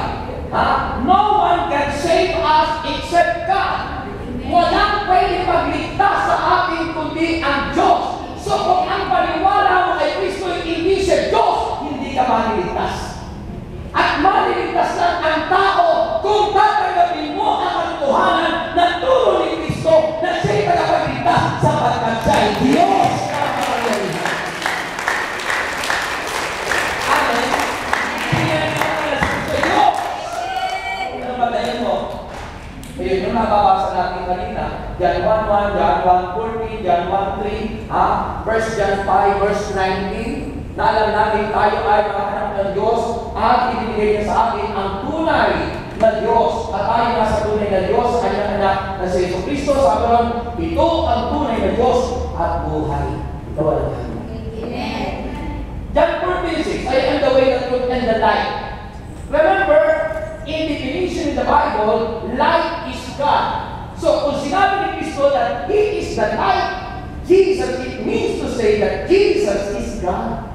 no one can save us except God. Walang pwede magligtas sa atin kundi ang Diyos. So kung ang paniwala mo kay Kristo ay hindi siya Diyos, hindi ka maliligtas. At maliligtas lang ang tao kung tatanggapin mo John 1:1, John 1:14, John 1:3, 1 John 5, verse 19, na alam natin tayo ay mga anak ng Diyos at ibinigay niya sa akin ang tunay na Diyos at tayo nasa tunay na Diyos, kanyang anak na si Yesu Cristo. Sabi nun, ito ang tunay na Diyos at buhay. Ito ang lahat. Amen. John 4:6, I am the way, the truth, and the light. Remember, in definition in the Bible, light is God. So, kung sinabi ni Cristo that He is the light, Jesus, it means to say that Jesus is God.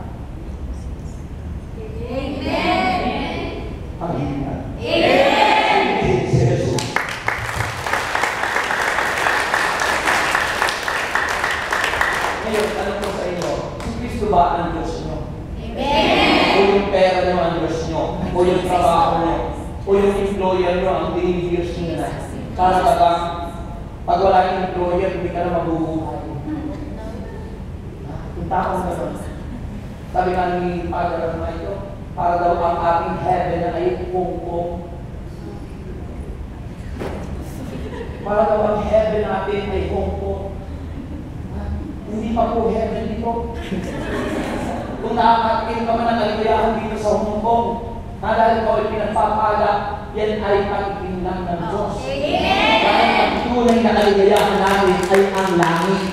Amen. Amen. Amen. Si Jesus. Ngayon, tanong ko sa inyo, si Cristo ba ang Diyos nyo? Amen. O yung pera nyo ang Diyos nyo? O yung trabaho nyo? O yung employer nyo ang Diyos nyo na? Para ba, pag wala yung employer, hindi ka na mabubuhay. Yung taong gano'n. Sabi nga ni Father na ito, para daw ang ating heaven na ay pungpong. Para daw ang heaven natin ay pungpong. Hindi pa po heaven dito. Kung nakakatingin ka man ng kaligayahan dito sa Hong Kong, na dahil ko ay pinagpapala, yan ay pagkikin lang ng Diyos. Dahil ang tunay na kaligayahan natin ay ang langit.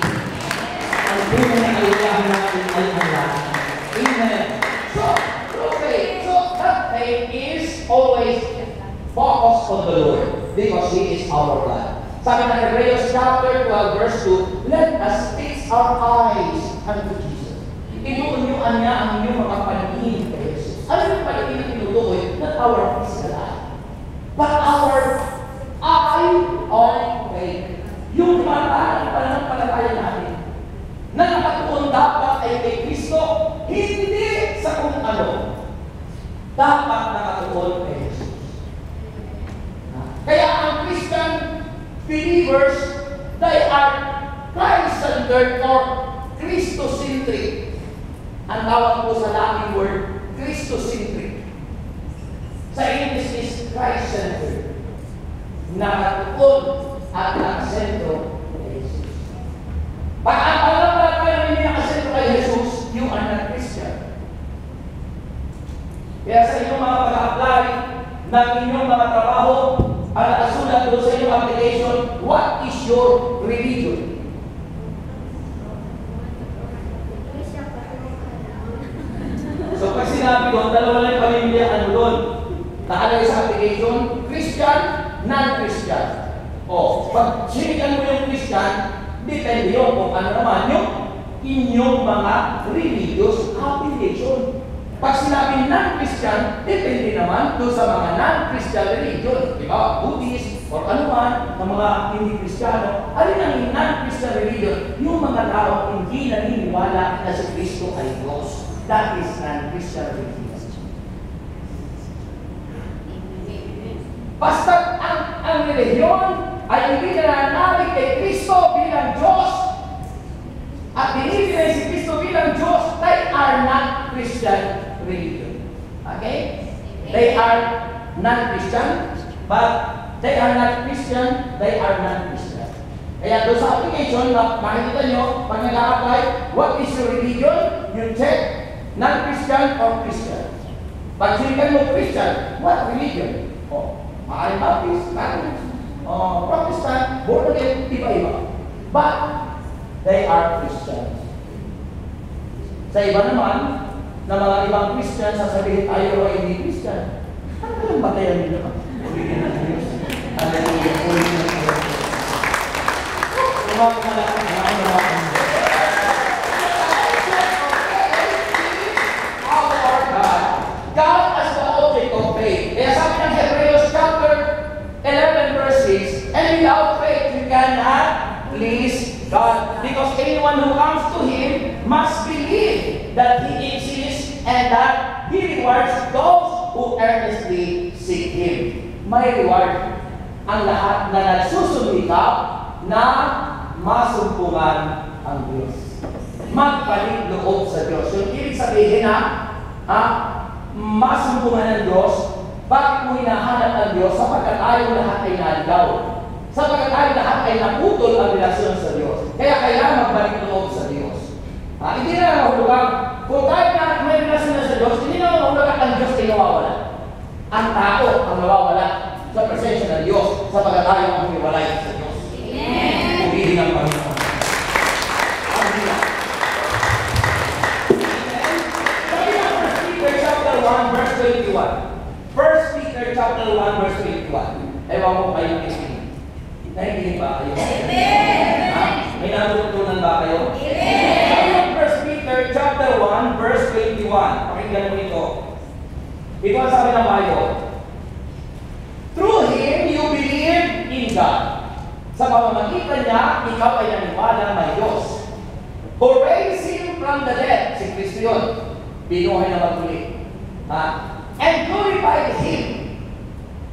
Ang tunay na kaligayahan natin ay ang langit. Amen. So, okay. So, that faith is always focused on the Lord because He is our God. Sabi ng Hebrews chapter 12, verse 2, let us fix our eyes unto Jesus. Inuunyuan niya ang inyong mga paningin kay Jesus. Ano yung paningin na tinutukoy? Not our physical eye, but our eye of faith. Yung mata ng pananampalataya natin na nakatuon dapat ay kay Kristo, hindi sa kung ano. Dapat nakatuon kay Jesus. Kaya ang Christian believers, they are Christ-centered or Christocentric. Ang tawag po sa Latin word, Christocentric. Sa English is Christ-centered. Nakatuon at nakasentro kay Jesus. Pag ang pananampalataya na hindi nakasentro kay Jesus, you are not Christian. Kaya sa inyong mga pag-apply ng inyong mga trabaho, ang nakasulat doon sa inyong application, what is your religion? So pag sinabi doon, dalawa lang yung pamilya, ano doon? Nakalagay sa application, Christian, non-Christian. O, pag sinikan mo yung Christian, depende yun kung ano naman yung inyong mga religious application. Pag sinabi non-Christian, depende naman doon sa mga non-Christian religion. Diba? Buddhist, or ano man, ng mga hindi Kristiyano. Alin ang non-Christian religion? Yung mga tao hindi naniniwala na si Kristo ay Diyos. That is non-Christian religion. Basta ang religion ay hindi nananalig kay Kristo bilang Diyos at binibigay si Kristo bilang Diyos, they are not Christian religion. Okay? They are non-Christian, but they are not Christian, they are non-Christian. Kaya doon sa application, makikita nyo, pag nag-a-apply, what is your religion? You check, non-Christian or Christian. Pag sinikan mo Christian, what religion? Maaaring Baptist, Catholic, Protestant, born again, iba-iba. But, they are Christians. Sa iba naman, na mga ibang Christian, sasabihin tayo ay hindi Christian. Ano ka lang batayan nila? Ulitin ng Diyos. Hallelujah. Ulitin ng Diyos. God as the object of faith. Kaya sabi ng Hebrews chapter 11 verse 6, and without faith you cannot please God. Because anyone who comes to Him must believe that He exists and that He rewards those who earnestly seek Him. May reward ang lahat na nagsusumikap na masumpungan ang Diyos. Magpalit loob sa Diyos. Yung ibig sabihin na, masumpungan ng Diyos, bakit mo hinahanap ang Diyos sapagkat tayo lahat ay naligaw? Sapagkat tayo lahat ay naputol ang relasyon sa Diyos. Kaya kailangan magbalik loob sa Diyos. Hindi na nahulugan. Kung tayo na may relasyon na sa Diyos, hindi na nahulugan ang Diyos ay nawawala. Ang tao ang nawawala sa presensya ng Diyos sapagkat tayo ang humiwalay sa Diyos. Amen. Pumili ng Panginoon. Chapter 1, verse 21. 1 Peter chapter 1, verse 21. Ewan ko kayo nakikinig. Nakikinig ba kayo? Amen. May natutunan ba kayo? Amen. Sabi ng 1 Peter chapter 1, verse 21. Pakinggan mo ito. Ito ang sabi ng Bible. Through Him, you believe in God. Sa pamamagitan niya, ikaw ay naniwala na Diyos. Who raised Him from the dead. Si Kristo yun. Binuhay na magmuli. And glorified Him.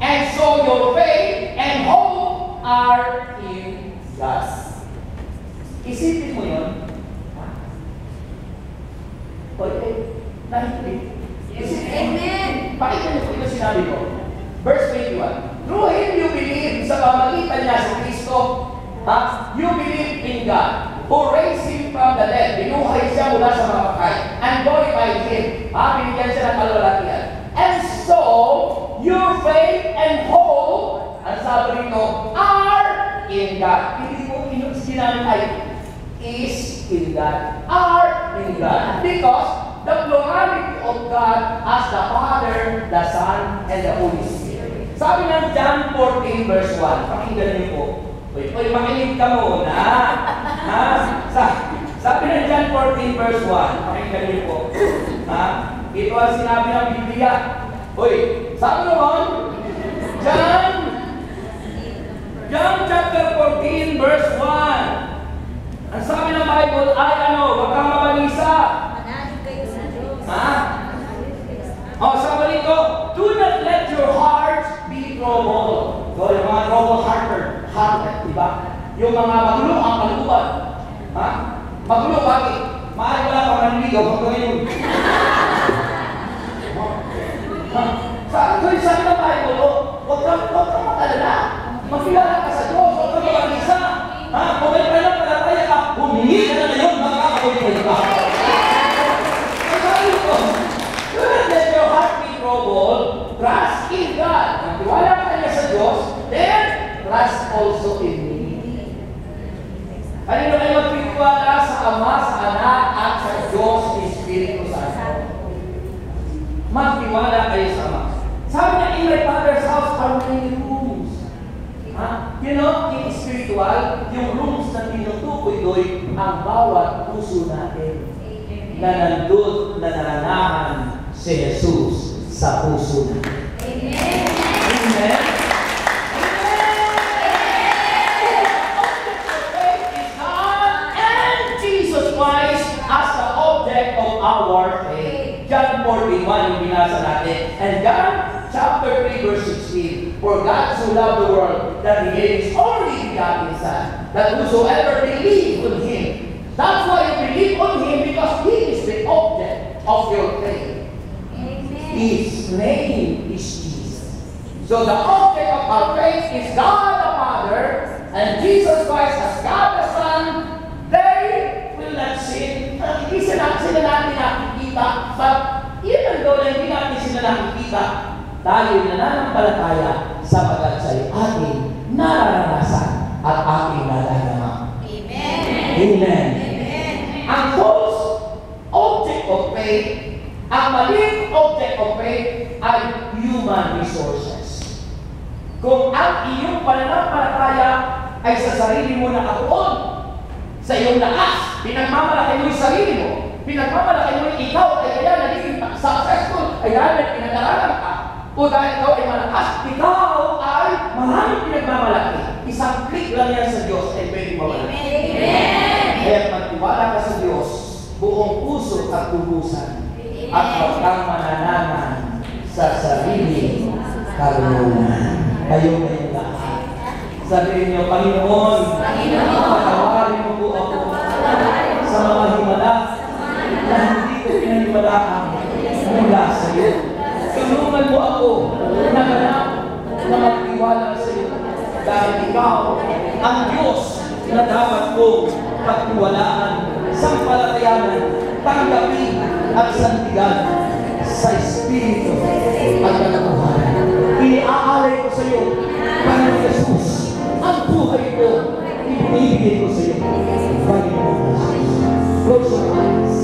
And so your faith and hope are in God. Isipin mo yun. Okay. Nahikinig. Amen. Pakinggan niyo po ito sinabi ko. Verse 21. Through Him you believe, sa pamamagitan niya si Kristo, you believe in God, who raised Him from the dead. Binuhay siya mula sa mga patay. And glorified Him. Binigyan siya ng kalwalatian. And so, your faith and hope, ang sabi rito, are in God. Hindi ko sinabi ay is in God. Are in God. Because the plurality of God as the Father, the Son, and the Holy Spirit. Sabi ng John 14 verse 1, pakinggan niyo po. Uy, makinig ka muna. Sabi ng John 14 verse 1, pakinggan niyo po. Ito ang sinabi ng Biblia. Uy, sabi naman, John chapter 14 verse 1. Ang sabi ng Bible ay wag kang mabalisa. Sabi rito, do not let your hearts be troubled. So, yung mga trouble-hearted, diba? Yung mga magulo ang kalooban. Magulo, bakit? Mahal wala pang naniligaw, huwag ngayon. Sabi ng Bible, huwag kang magalala. Magkilala ka sa Diyos, huwag kang mabalisa. Kung may kailang palataya ka, humingi ka na ngayon, makakakulit ka. Sabi ko, do not let your heart be troubled. Trust in God. Magtiwala ka niya sa Diyos, then trust also in me. Kanino kayo magtitiwala sa Ama, sa Anak, at sa Diyos, Espiritu Santo? Magtiwala kayo sa Ama. Sabi niya, in my Father's house are many rooms. You know, in spiritual, yung rooms na tinutukoy ang bawat puso natin na nandun na nananahan si Jesus sa puso natin. Amen. Amen? And Jesus Christ as the object of our faith. John 14:1 yung binasa natin. And John chapter 3 verse 16. For God so loved the world that He gave His only begotten Son, that whosoever believes on Him. That's why you believe on Him, because He is the object of your faith. His name is Jesus. So the object of our faith is God the Father and Jesus Christ as God the Son. They will not sin. Hindi sila natin nakikita, but even though hindi natin sila nakikita, tayo nananampalataya sapagat sa'yo ating nararanasan at ating nalalamang. Amen. Amen. Amen. Ang false object of faith, ang maling object of faith ay human resources. Kung ang iyong pananampalataya ay sa sarili mo nakatuon, sa iyong lakas, pinagmamalaki mo yung sarili mo, pinagmamalaki mo yung ikaw ay kaya naging successful, ay dahil pinag-aralan ka, o dahil ikaw ay malakas, ikaw ay maraming pinagmamalaki. Isang click lang yan sa Diyos ay pwede mamalaki. Amen. Kaya magtiwala ka sa Diyos, buong puso at tubusan, at huwag kang mananaman sa sarili karunungan. Kayo kayong lahat. Sabihin niyo, Panginoon, patawarin mo po ako sa mga himala na hindi ko pinaniwalaan mula sa iyo. Tulungan mo ako na ganap na magtiwala sa iyo dahil dahil ikaw ang Diyos na dapat kong pagtiwalaan, sampalatayanan, tanggapin at santigan sa Espiritu at katotohanan. Iniaalay ko sa iyo, Panginoon Jesus, ang buhay ko, ibinibigay ko sa iyo, Panginoon Jesus. Close your eyes.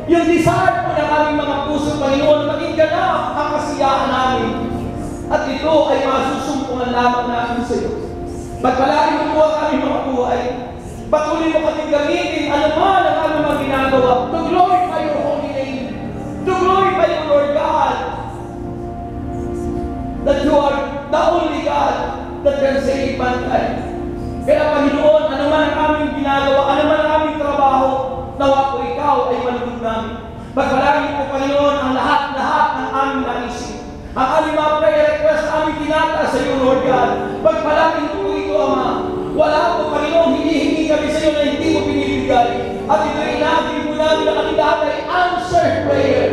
Yung desire po ng aming mga puso, Panginoon, maging ganap ang kasiyahan namin. At ito ay masusumpungan lamang namin sa iyo. Pagpalain mo po ang aming mga buhay. Patuloy mo kaming gamitin anuman ang aming mga ginagawa. To glorify your holy name. To glorify you, Lord God. That you are the only God that can save mankind. Kaya Panginoon, anuman ang aming ginagawa, anuman ang aming trabaho, nawa po ikaw ay malugod namin. Pagpalagi po, Panginoon, ang lahat-lahat ng aming naisip. Ang aming mga prayer request, aming tinata sa iyo, Lord God. Pagpalagi po ito, Ama. Wala po, Panginoon, hindi kami sa iyo na hindi mo pinibigay. At ito rin natin po namin ang kandidat ay answered prayer.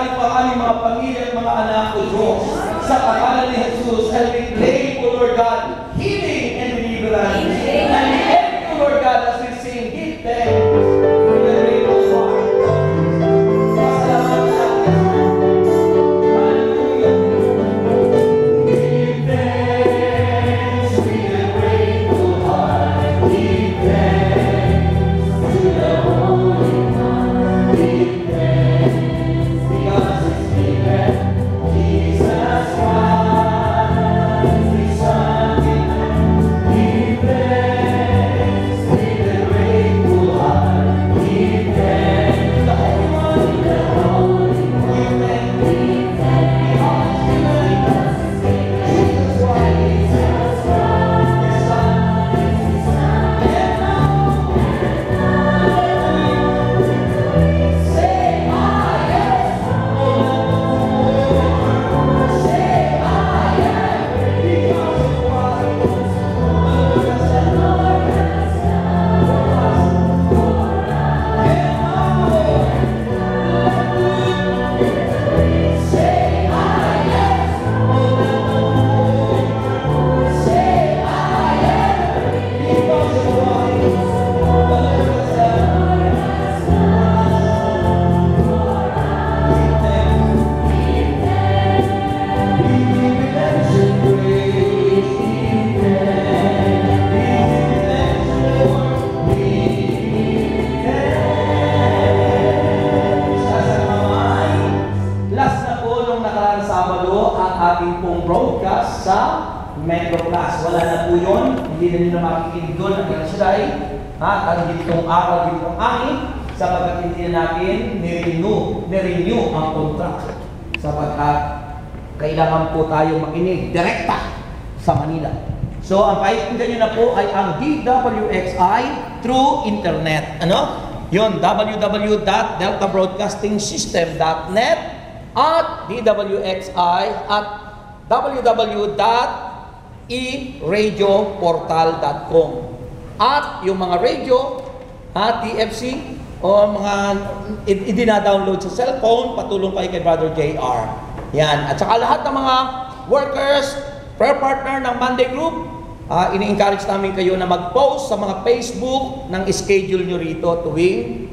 Ibinabalik po ang aming mga pamilya at mga anak ko, Diyos. Sa pangalan ni Jesus, and we claim, O Lord God, healing and deliverance. And we thank you, Lord God, as we sing, give thanks to the great Lord. Pasalamat natin. Hallelujah. Give thanks with a grateful heart. Give thanks to the Holy One. Give thanks because it's given Jesus Christ, His Son. Give thanks with a grateful heart. Give thanks to the Holy One. Give thanks because it's given Jesus Christ, His Son. And now, say I am. Say I am because of what the Lord has done. And now, say I am. Say I am because of what the Lord has done. Last na po nung nakaraang Sabado ang ating pong broadcast sa Metro Plus. Wala na po yun. Hindi na nyo na makikinig doon ang kansilay. At hindi itong araw, hindi itong angin. Sapagkat hindi na natin nirenew ang contract. Sapagkat kailangan po tayo makinig direkta sa Manila. So, ang pakikinggan nyo na po ay ang DWXI through internet. Ano? Yun, www.deltabroadcastingsystem.net at DWXI at www.eradioportal.com. At yung mga radio, TFC, o mga idina-download sa cellphone, patulong kayo kay Brother JR. Yan. At saka lahat ng mga workers, prayer partner ng Monday Group, ini-encourage namin kayo na mag-post sa mga Facebook ng schedule nyo rito tuwing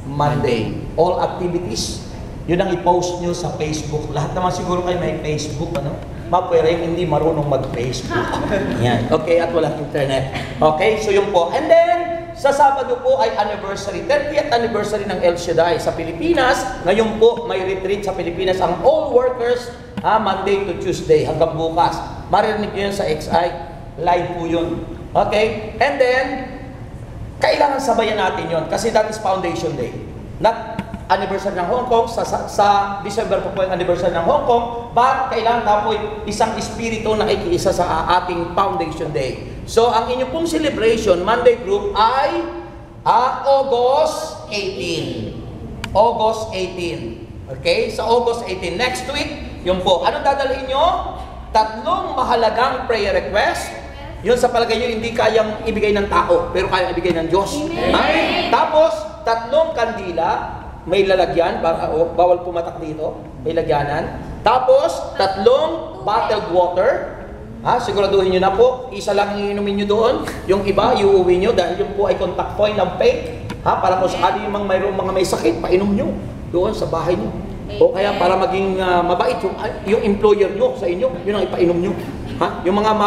Monday. All activities, yun ang i-post nyo sa Facebook. Lahat naman siguro kayo may Facebook, ano? Mapwede hindi marunong mag-Facebook. Yan. Okay, at walang internet. Okay, so yun po. And then, sa Sabado po ay anniversary, 30th anniversary ng El Shaddai sa Pilipinas. Ngayon po, may retreat sa Pilipinas ang all workers, Monday to Tuesday hanggang bukas. Marinig nyo yun sa XI. Live po yun. Okay? And then, kailangan sabayan natin yun kasi that is Foundation Day. Not anniversary ng Hong Kong, sa December po yung anniversary ng Hong Kong, but kailangan tayo isang espiritu na ikiisa sa ating Foundation Day. So, ang inyong pong celebration, Monday Group, ay August 18. August 18. Okay? Sa August 18. Next week, yun po. Ano dadalhin nyo? 3 mahalagang prayer request. Yun sa palagay nyo, hindi kayang ibigay ng tao, pero kayang ibigay ng Diyos. Ay, tapos, 3 kandila, may lalagyan, bawal pumatak dito, may lagyanan. Tapos, 3 bottled water. Siguraduhin nyo na po, isa lang iinumin nyo doon. Yung iba, iuwi nyo dahil yung po ay contact point ng faith. Para kung sakali yung mayroong mga may sakit, painom nyo doon sa bahay nyo. O kaya para maging mabait yung employer nyo sa inyo, yun ang ipainom nyo. Yung mga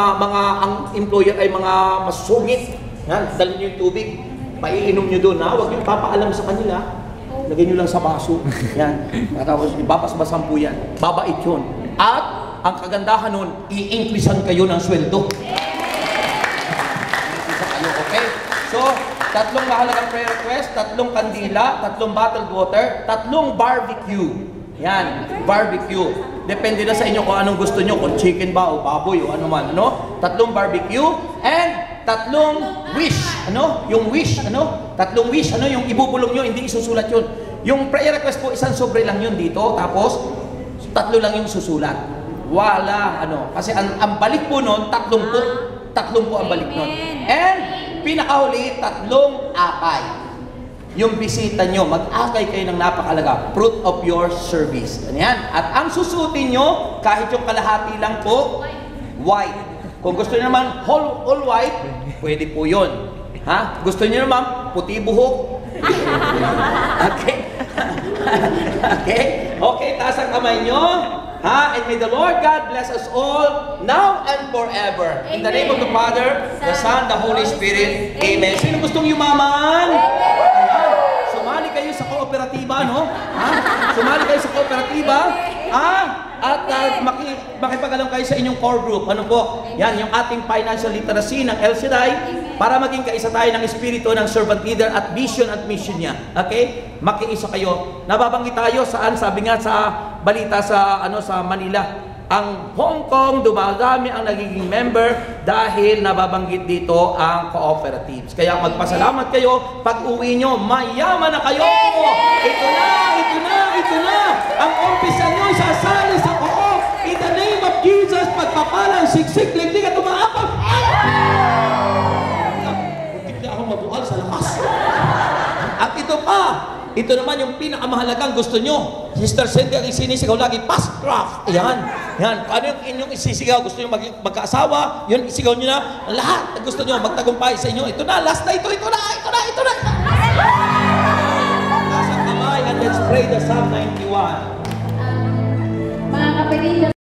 ang employer ay mga masungit, dalhin nyo yung tubig, paiinom nyo doon. Huwag nyo papaalam sa kanila. Lagyan nyo lang sa baso. Yan. Tapos ibabasbasan po yan. Babait yun. At ang kagandahan nun, i-increasean kayo ng sweldo. I-increasean kayo, okay? So, 3 mahalagang prayer request, 3 kandila, 3 bottled water, 3 barbecue. Yan, barbecue. Depende na sa inyo kung anong gusto nyo, kung chicken ba o baboy o ano man, ano? 3 barbecue and 3 wish, ano? Yung wish, ano? 3 wish, ano? Yung ibubulong nyo, hindi isusulat yun. Yung prayer request po, isang sobre lang yun dito, tapos 3 lang yung susulat. Wala, ano? Kasi ang balik po nun, 3 po. 3 po ang balik nun. And pinakahuli, 3 apay. yung bisita nyo, mag-akay kayo ng napakalaga, fruit of your service. Ano yan? At ang susutin nyo, kahit yung kalahati lang po, white. Kung gusto nyo naman all white, pwede po yun. Ha? Gusto nyo naman puti buhok? Okay? Okay? Okay, taas ang kamay nyo. Ha? And may the Lord God bless us all now and forever. In the name of the Father, the Son, the Holy Spirit. Amen. Sino gustong yumaman? Ayan. Sumali kayo sa kooperatiba, no? Ha? Sumali kayo sa kooperatiba. At makipag-alam kayo sa inyong core group. Ano po? Yan, yung ating financial literacy ng El Shaddai para maging kaisa tayo ng espiritu ng servant leader at vision at mission niya. Okay? Makiisa kayo. Nababanggit tayo saan? Sabi nga sa balita sa Manila. Ang Hong Kong, dumadami ang nagiging member dahil nababanggit dito ang cooperatives. Kaya magpasalamat kayo, pag uwi nyo, mayaman na kayo! Ito na! Ang umpisa nyo, sasali sa co-op! In the name of Jesus, pagpapalang siksik, hindi ka tumaapag! Hindi ako mabuhal sa lakas. At ito naman yung pinakamahalagang gusto nyo. Sister Cynthia, ang sinisigaw lagi, past craft. Yan. Ano yung inyong isisigaw? Gusto nyo magkaasawa? Yun, isigaw nyo na. Lahat gusto nyo magtagumpay sa inyo. Ito na, last na ito na. Taas ang kamay and let's pray the Psalm 91. Mga kapatid,